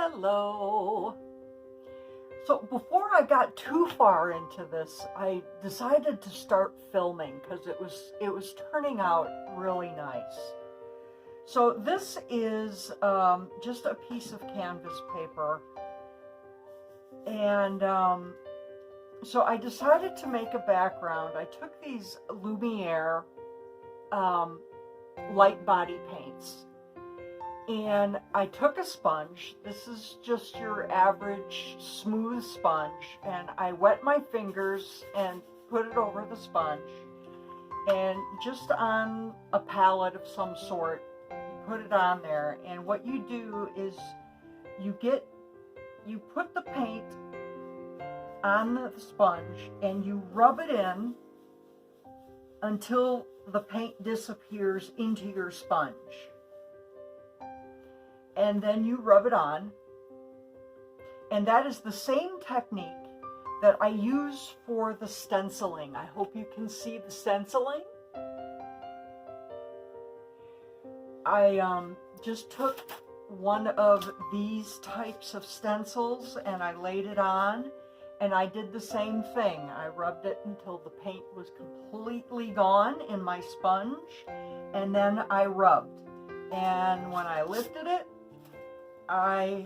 Hello. So before I got too far into this, I decided to start filming because it was turning out really nice. So this is just a piece of canvas paper, and so I decided to make a background. I took these Lumiere light body paints. And I took a sponge. This is just your average smooth sponge. And I wet my fingers and put it over the sponge. And just on a palette of some sort, you put it on there. And what you do is you put the paint on the sponge and you rub it in until the paint disappears into your sponge. And then you rub it on, and that is the same technique that I use for the stenciling. I hope you can see the stenciling. I just took one of these types of stencils and I laid it on, and I did the same thing. I rubbed it until the paint was completely gone in my sponge, and then I rubbed. And when I lifted it, I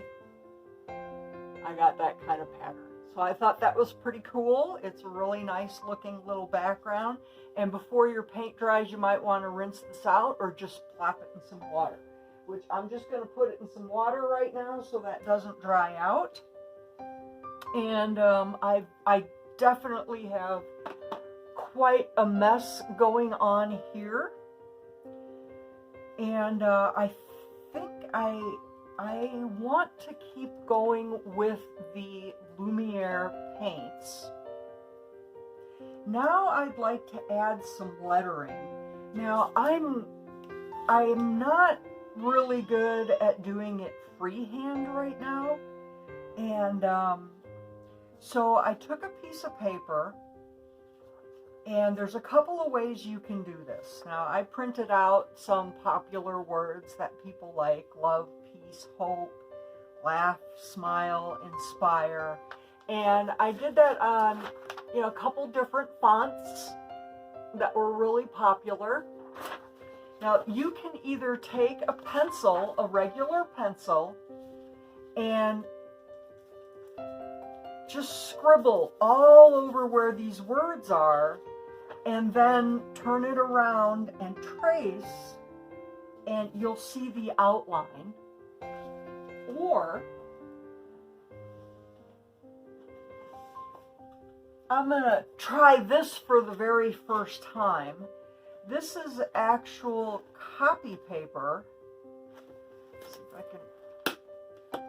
got that kind of pattern. So I thought that was pretty cool. It's a really nice looking little background. And before your paint dries, you might want to rinse this out or just plop it in some water, which I'm just going to put it in some water right now so that doesn't dry out. And I definitely have quite a mess going on here. And I think I want to keep going with the Lumiere paints. Now I'd like to add some lettering. Now I'm not really good at doing it freehand right now, and so I took a piece of paper, and there's a couple of ways you can do this. Now I printed out some popular words that people like: love, peace, hope, laugh, smile, inspire. And I did that on, a couple different fonts that were really popular. Now you can either take a pencil, a regular pencil, and just scribble all over where these words are, and then turn it around and trace, and you'll see the outline. Or I'm going to try this for the very first time. This is actual copy paper. Let's see if I can. Okay.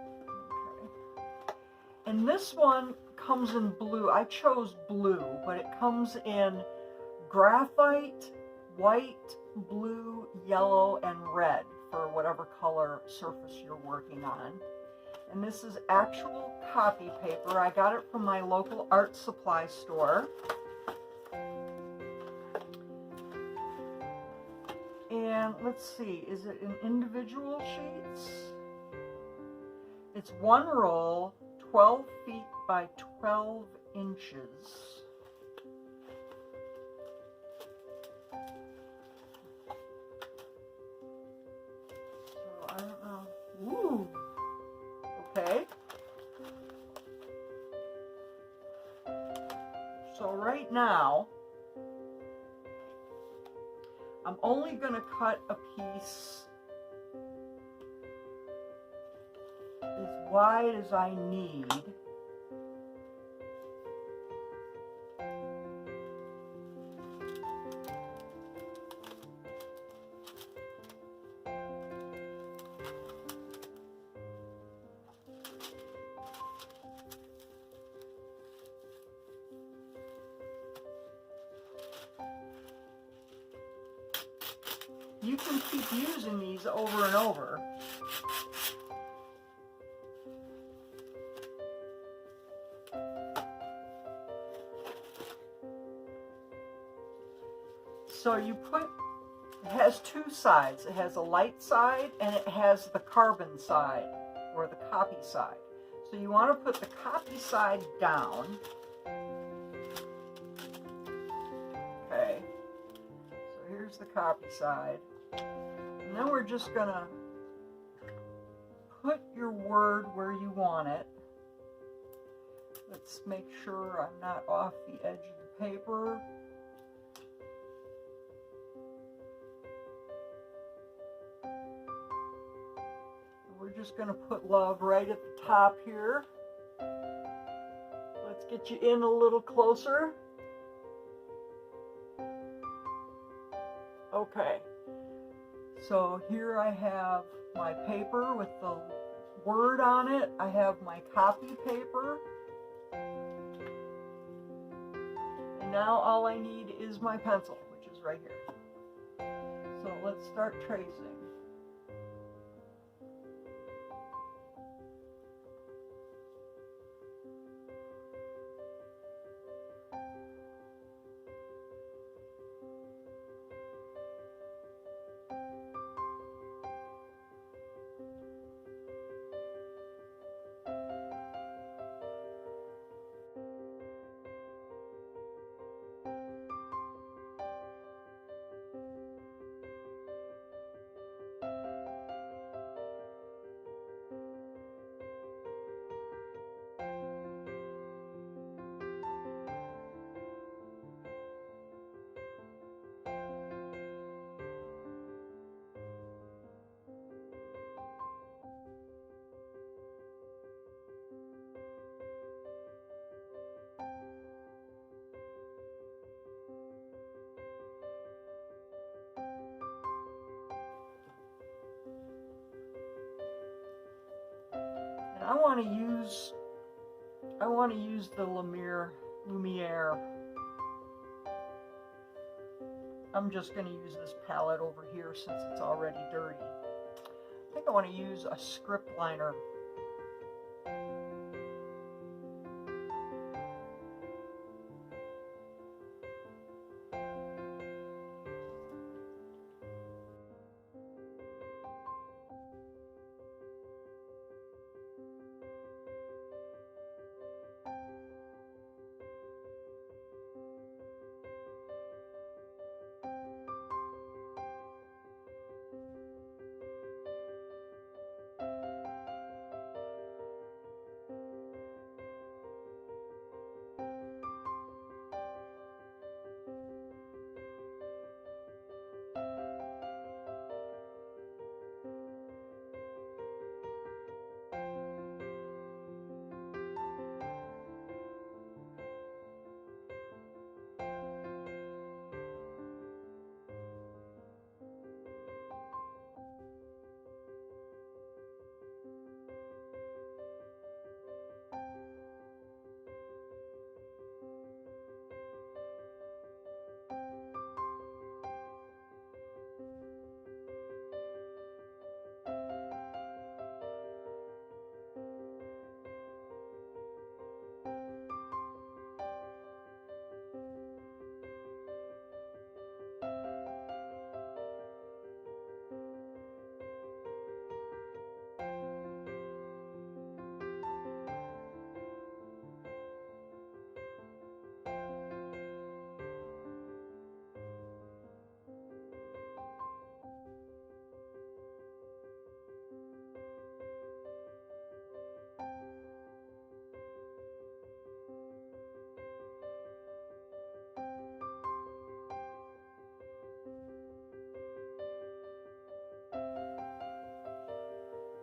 And this one comes in blue. I chose blue, but it comes in graphite, white, blue, yellow, and red for whatever color surface you're working on. And this is actual copy paper. I got it from my local art supply store. And let's see, is it in individual sheets? It's one roll, 12 feet by 12 inches. I don't know. Ooh. Okay. So right now, I'm only going to cut a piece as wide as I need. You can keep using these over and over. So you put, it has two sides. It has a light side and it has the carbon side. or the copy side. So you want to put the copy side down. Okay, so here's the copy side. And then we're just going to put your word where you want it. Let's make sure I'm not off the edge of the paper. We're just going to put love right at the top here. Let's get you in a little closer. Okay, so here I have my paper with the word on it. I have my copy paper. And now all I need is my pencil, which is right here. So let's start tracing. And I want to use the Lumiere. I'm just going to use this palette over here since it's already dirty. I think I want to use a script liner.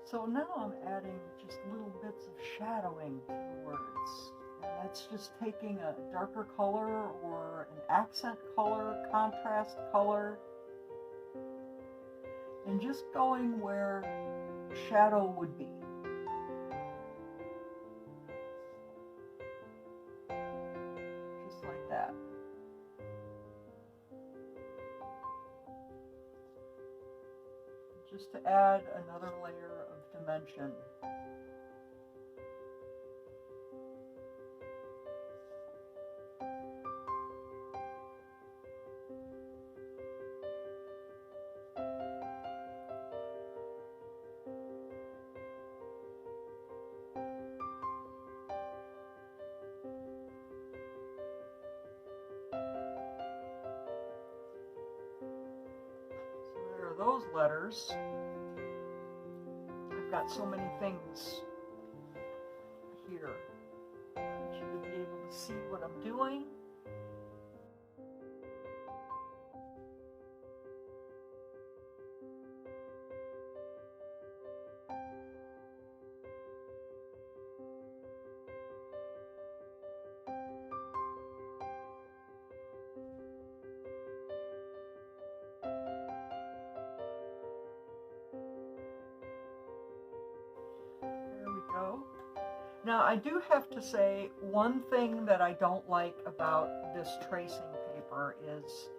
So now I'm adding just little bits of shadowing to the words. And that's just taking a darker color or an accent color, contrast color, and just going where shadow would be. Just like that. Just to add another layer of dimension. those letters. I've got so many things here. I want you to be able to see what I'm doing. There we go. Now, I do have to say, one thing that I don't like about this tracing paper is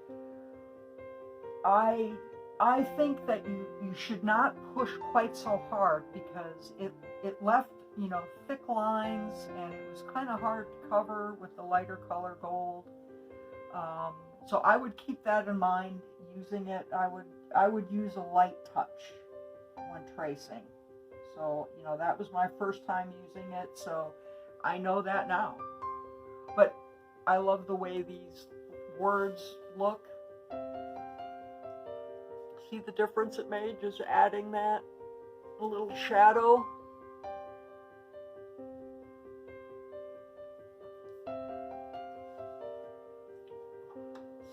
I think that you should not push quite so hard, because it left, you know, thick lines, and it was kind of hard to cover with the lighter color gold. So I would keep that in mind using it. I would use a light touch when tracing. So, you know, that was my first time using it, so I know that now. But I love the way these words look. See the difference it made, just adding that little shadow?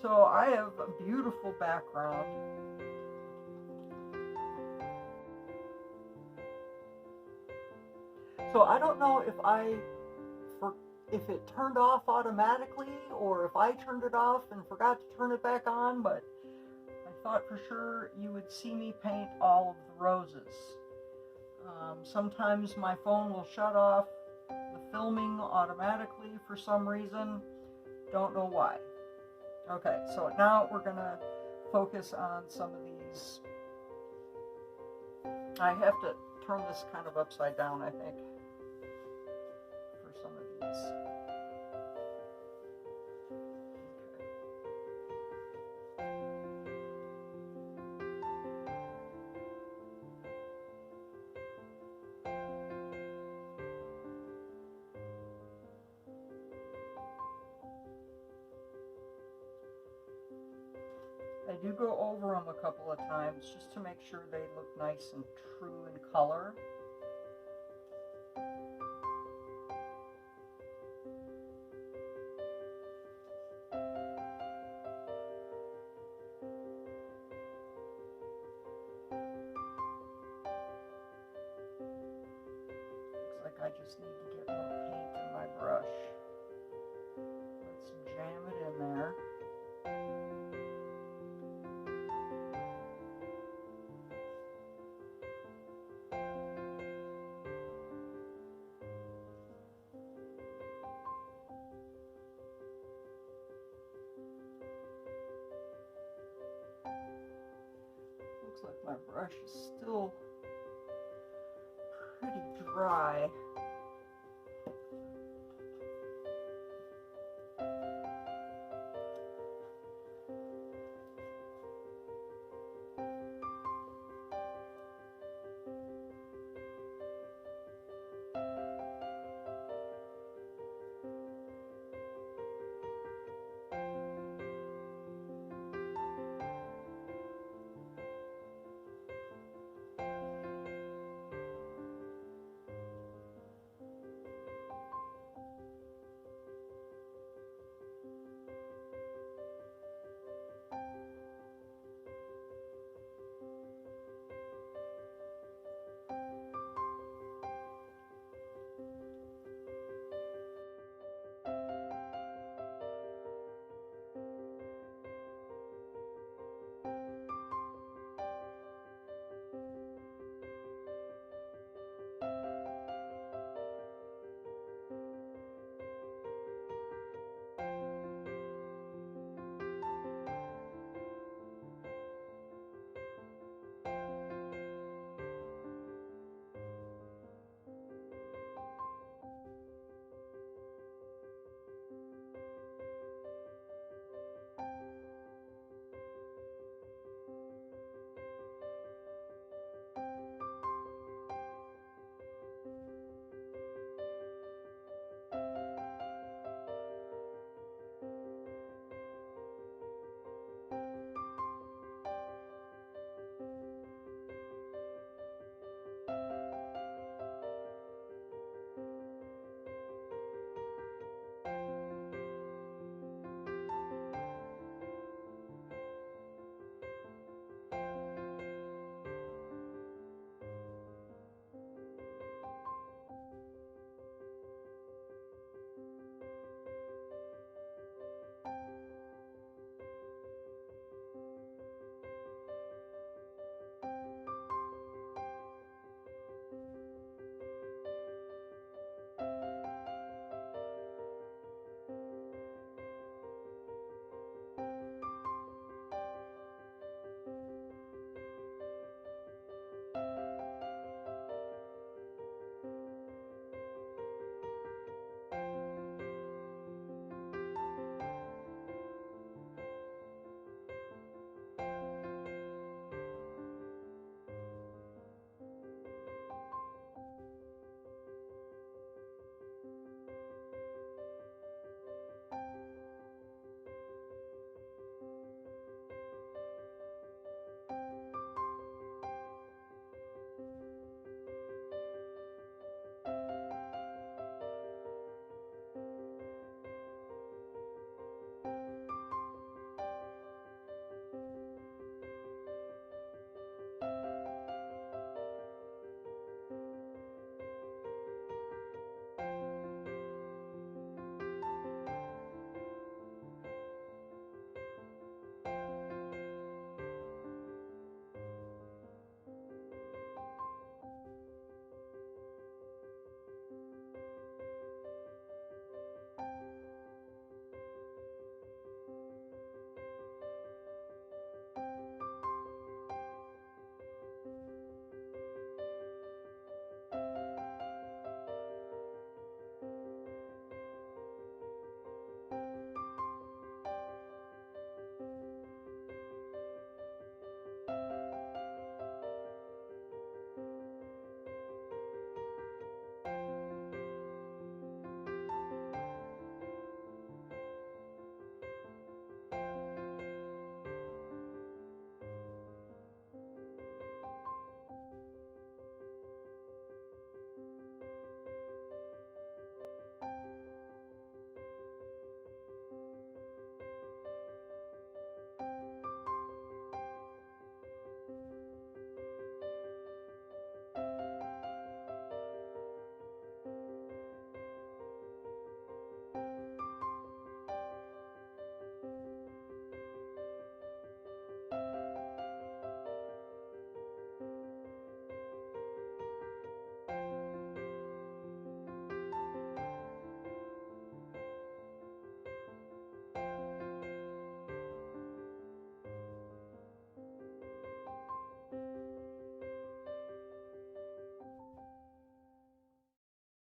So I have a beautiful background. So I don't know if it turned off automatically, or if I turned it off and forgot to turn it back on, but I thought for sure you would see me paint all of the roses. Sometimes my phone will shut off the filming automatically for some reason. Don't know why. Okay, so now we're gonna focus on some of these. I have to turn this kind of upside down, I think, for some of these. I do go over them a couple of times just to make sure they look nice and true in color. Looks like I just need to get more paint in my brush. Let's jam it in there. Looks like my brush is still pretty dry.